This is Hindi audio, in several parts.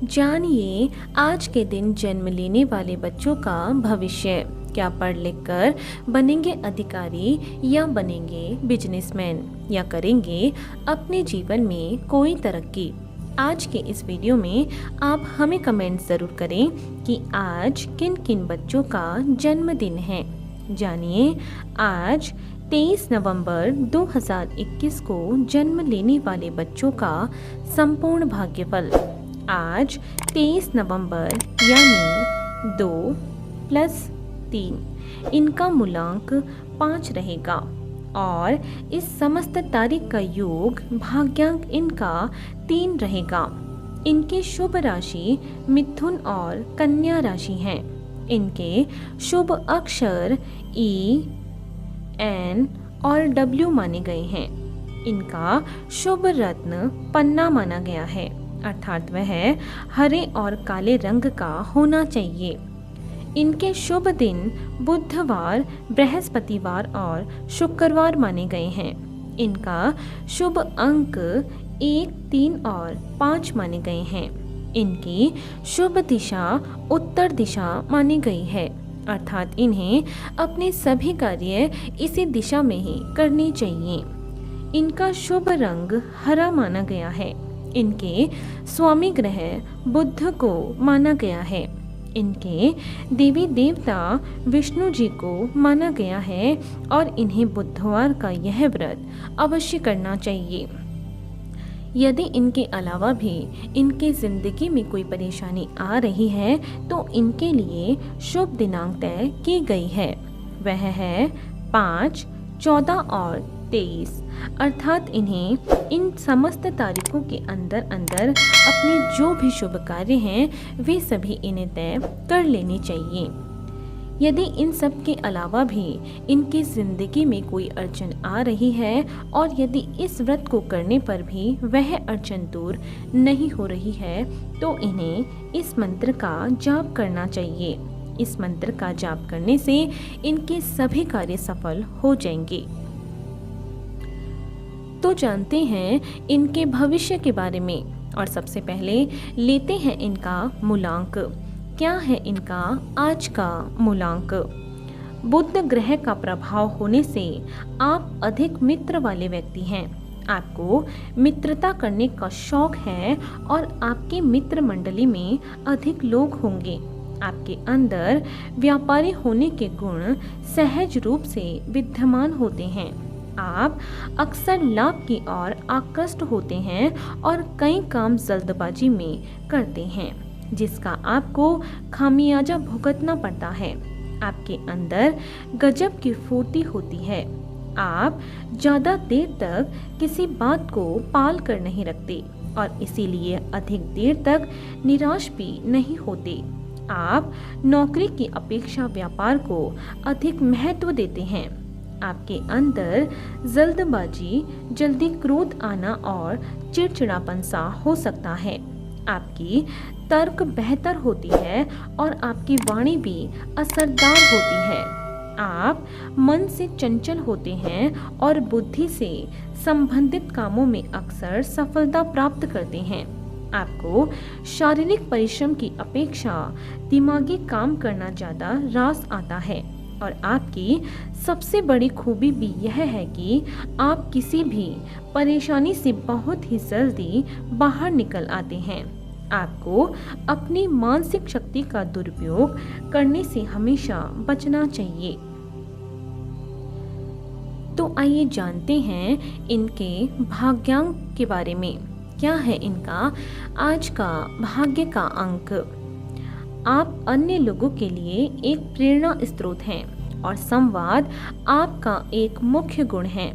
जानिए आज के दिन जन्म लेने वाले बच्चों का भविष्य। क्या पढ़ लिख कर बनेंगे अधिकारी या बनेंगे बिजनेसमैन या करेंगे अपने जीवन में कोई तरक्की। आज के इस वीडियो में आप हमें कमेंट ज़रूर करें कि आज किन किन बच्चों का जन्मदिन है। जानिए आज 23 नवंबर 2021 को जन्म लेने वाले बच्चों का संपूर्ण भाग्यफल। आज 23 नवंबर यानी 2 + 3 इनका मूलांक 5 रहेगा और इस समस्त तारीख का योग भाग्यांक इनका 3 रहेगा। इनकी शुभ राशि मिथुन और कन्या राशि हैं। इनके शुभ अक्षर E, N और W माने गए हैं। इनका शुभ रत्न पन्ना माना गया है, अर्थात वह हरे और काले रंग का होना चाहिए। इनके शुभ दिन बुधवार, बृहस्पतिवार और शुक्रवार माने गए हैं। इनका शुभ अंक 1, 3 और 5 माने गए हैं। इनकी शुभ दिशा उत्तर दिशा मानी गई है, अर्थात इन्हें अपने सभी कार्य इसी दिशा में ही करने चाहिए। इनका शुभ रंग हरा माना गया है। इनके स्वामी ग्रह बुध को माना गया है। इनके देवी देवता विष्णु जी को माना गया है और इन्हें बुधवार का यह व्रत अवश्य करना चाहिए। यदि इनके अलावा भी इनके जिंदगी में कोई परेशानी आ रही है तो इनके लिए शुभ दिनांक तय की गई है। वह है 5, 14 और 23, अर्थात इन्हें इन समस्त तारीखों के अंदर अपने जो भी शुभ कार्य हैं वे सभी इन्हें तय कर लेने चाहिए। यदि इन सब के अलावा भी इनकी ज़िंदगी में कोई अड़चन आ रही है और यदि इस व्रत को करने पर भी वह अड़चन दूर नहीं हो रही है तो इन्हें इस मंत्र का जाप करना चाहिए। इस मंत्र का जाप करने से इनके सभी कार्य सफल हो जाएंगे। तो जानते हैं इनके भविष्य के बारे में और सबसे पहले लेते हैं इनका मूलांक। क्या है इनका आज का मूलांक? बुध ग्रह का प्रभाव होने से आप अधिक मित्र वाले व्यक्ति हैं। आपको मित्रता करने का शौक है और आपके मित्र मंडली में अधिक लोग होंगे। आपके अंदर व्यापारी होने के गुण सहज रूप से विद्यमान होते हैं। आप अक्सर लाभ की ओर आकृष्ट होते हैं और कई काम जल्दबाजी में करते हैं जिसका आपको खामियाजा भुगतना पड़ता है। आपके अंदर गजब की फुर्ती होती है। आप ज़्यादा देर तक किसी बात को पाल कर नहीं रखते और इसीलिए अधिक देर तक निराश भी नहीं होते। आप नौकरी की अपेक्षा व्यापार को अधिक महत्व देते हैं। आपके अंदर जल्दबाजी, जल्दी क्रोध आना और चिड़चिड़ापन सा हो सकता है। आपकी तर्क बेहतर होती है और आपकी वाणी भी असरदार होती है। आप मन से चंचल होते हैं और बुद्धि से संबंधित कामों में अक्सर सफलता प्राप्त करते हैं। आपको शारीरिक परिश्रम की अपेक्षा दिमागी काम करना ज़्यादा रास आता है और आपकी सबसे बड़ी खूबी भी यह है कि आप किसी भी परेशानी से बहुत ही जल्दी बाहर निकल आते हैं। आपको अपनी मानसिक शक्ति का दुरुपयोग करने से हमेशा बचना चाहिए। तो आइए जानते हैं इनके भाग्यांक के बारे में। क्या है इनका आज का भाग्य का अंक? आप अन्य लोगों के लिए एक प्रेरणा स्रोत हैं और संवाद आपका एक मुख्य गुण है।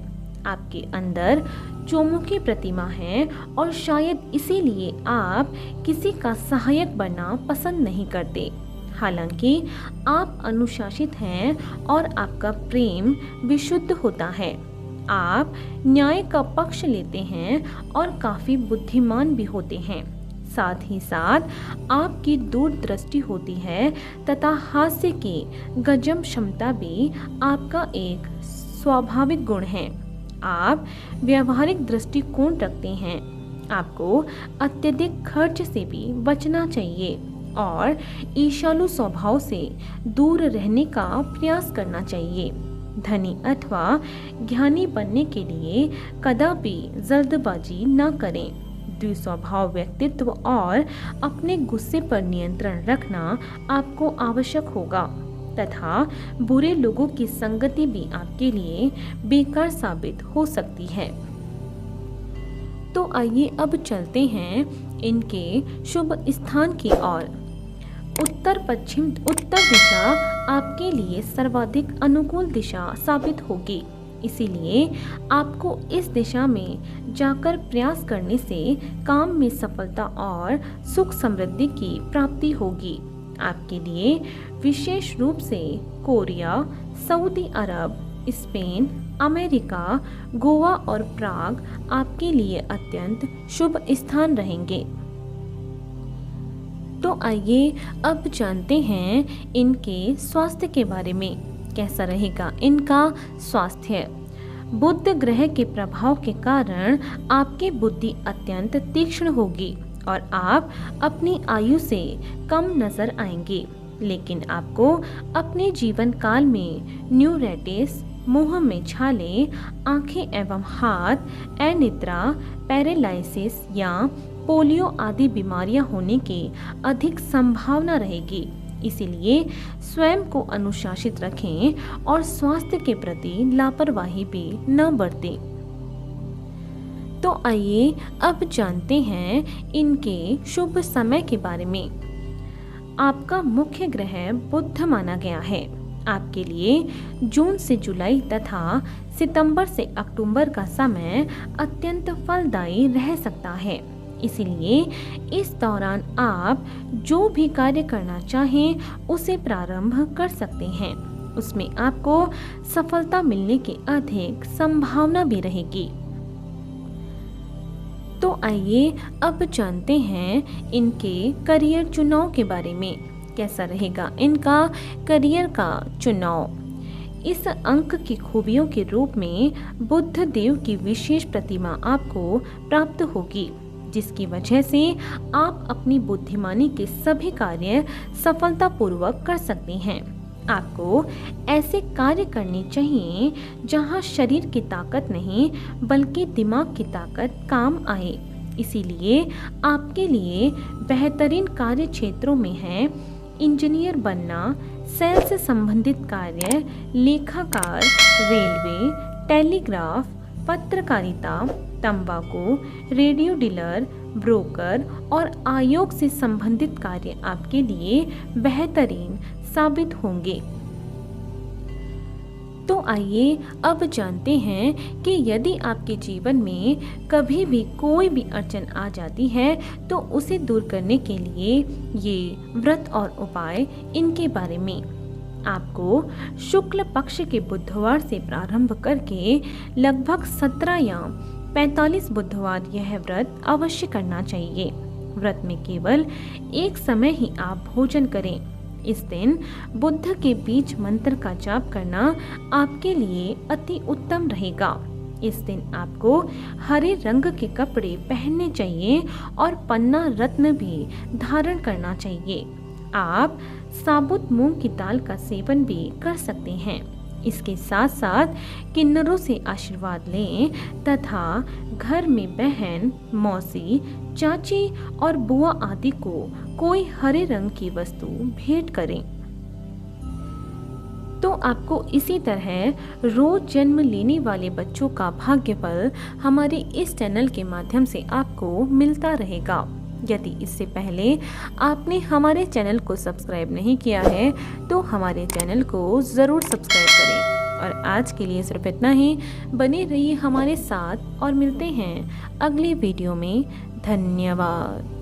आपके अंदर चौमुखी प्रतिमा है और शायद इसीलिए आप किसी का सहायक बनना पसंद नहीं करते। हालांकि आप अनुशासित हैं और आपका प्रेम विशुद्ध होता है। आप न्याय का पक्ष लेते हैं और काफ़ी बुद्धिमान भी होते हैं। साथ ही साथ आपकी दूरदृष्टि होती है तथा हास्य की गजब क्षमता भी आपका एक स्वाभाविक गुण है। आप व्यवहारिक दृष्टिकोण रखते हैं। आपको अत्यधिक खर्च से भी बचना चाहिए और ईर्ष्यालु स्वभाव से दूर रहने का प्रयास करना चाहिए। धनी अथवा ज्ञानी बनने के लिए कदापि जल्दबाजी न करें। द्विस्वभाव व्यक्तित्व और अपने गुस्से पर नियंत्रण रखना आपको आवश्यक होगा तथा बुरे लोगों की संगति भी आपके लिए बेकार साबित हो सकती है। तो आइए अब चलते हैं इनके शुभ स्थान की ओर। उत्तर दिशा आपके लिए सर्वाधिक अनुकूल दिशा साबित होगी, इसीलिए आपको इस दिशा में जाकर प्रयास करने से काम में सफलता और सुख समृद्धि की प्राप्ति होगी। आपके लिए विशेष रूप से कोरिया, सऊदी अरब, स्पेन, अमेरिका, गोवा और प्राग आपके लिए अत्यंत शुभ स्थान रहेंगे। तो आइए अब जानते हैं इनके स्वास्थ्य के बारे में। कैसा रहेगा इनका स्वास्थ्य। बुध ग्रह के प्रभाव के कारण आपकी बुद्धि अत्यंत तीक्ष्ण होगी और आप अपनी आयु से कम नजर आएंगे, लेकिन आपको अपने जीवन काल में न्यूराइटिस, मुंह में छाले, आंखें एवं हाथ, अनिद्रा, पैरालिसिस या पोलियो आदि बीमारियां होने की अधिक संभावना रहेगी। इसीलिए स्वयं को अनुशासित रखें और स्वास्थ्य के प्रति लापरवाही भी न बरतें। तो आइए अब जानते हैं इनके शुभ समय के बारे में। आपका मुख्य ग्रह बुध माना गया है। आपके लिए जून से जुलाई तथा सितंबर से अक्टूबर का समय अत्यंत फलदायी रह सकता है। इसीलिए इस दौरान आप जो भी कार्य करना चाहें उसे प्रारंभ कर सकते हैं। उसमें आपको सफलता मिलने की अधिक संभावना भी रहेगी। तो आइए अब जानते हैं इनके करियर चुनाव के बारे में। कैसा रहेगा इनका करियर का चुनाव। इस अंक की खूबियों के रूप में बुध देव की विशेष प्रतिमा आपको प्राप्त होगी, जिसकी वजह से आप अपनी बुद्धिमानी के सभी कार्य सफलतापूर्वक कर सकते हैं। आपको ऐसे कार्य करने चाहिए जहां शरीर की ताकत नहीं बल्कि दिमाग की ताकत काम आए। इसीलिए आपके लिए बेहतरीन कार्य क्षेत्रों में है इंजीनियर बनना, सेल्स से संबंधित कार्य, लेखाकार, रेलवे, टेलीग्राफ, पत्रकारिता, तंबाकू, रेडियो डीलर, ब्रोकर और आयोग से संबंधित कार्य आपके लिए बेहतरीन साबित होंगे। तो आइए अब जानते हैं कि यदि आपके जीवन में कभी भी कोई भी अड़चन आ जाती है तो उसे दूर करने के लिए ये व्रत और उपाय इनके बारे में। आपको शुक्ल पक्ष के बुधवार से प्रारंभ करके लगभग 17 या 45 बुधवार यह व्रत अवश्य करना चाहिए। व्रत में केवल एक समय ही आप भोजन करें। इस दिन बुद्ध के बीज मंत्र का जाप करना आपके लिए अति उत्तम रहेगा। इस दिन आपको हरे रंग के कपड़े पहनने चाहिए और पन्ना रत्न भी धारण करना चाहिए। आप साबुत मूंग की दाल का सेवन भी कर सकते हैं। इसके साथ साथ किन्नरों से आशीर्वाद लें तथा घर में बहन, मौसी, चाची और बुआ आदि को कोई हरे रंग की वस्तु भेंट करें। तो आपको इसी तरह रोज जन्म लेने वाले बच्चों का भाग्यफल हमारे इस चैनल के माध्यम से आपको मिलता रहेगा। यदि इससे पहले आपने हमारे चैनल को सब्सक्राइब नहीं किया है तो हमारे चैनल को ज़रूर सब्सक्राइब करें। और आज के लिए सिर्फ इतना ही। बने रहिए हमारे साथ और मिलते हैं अगले वीडियो में। धन्यवाद।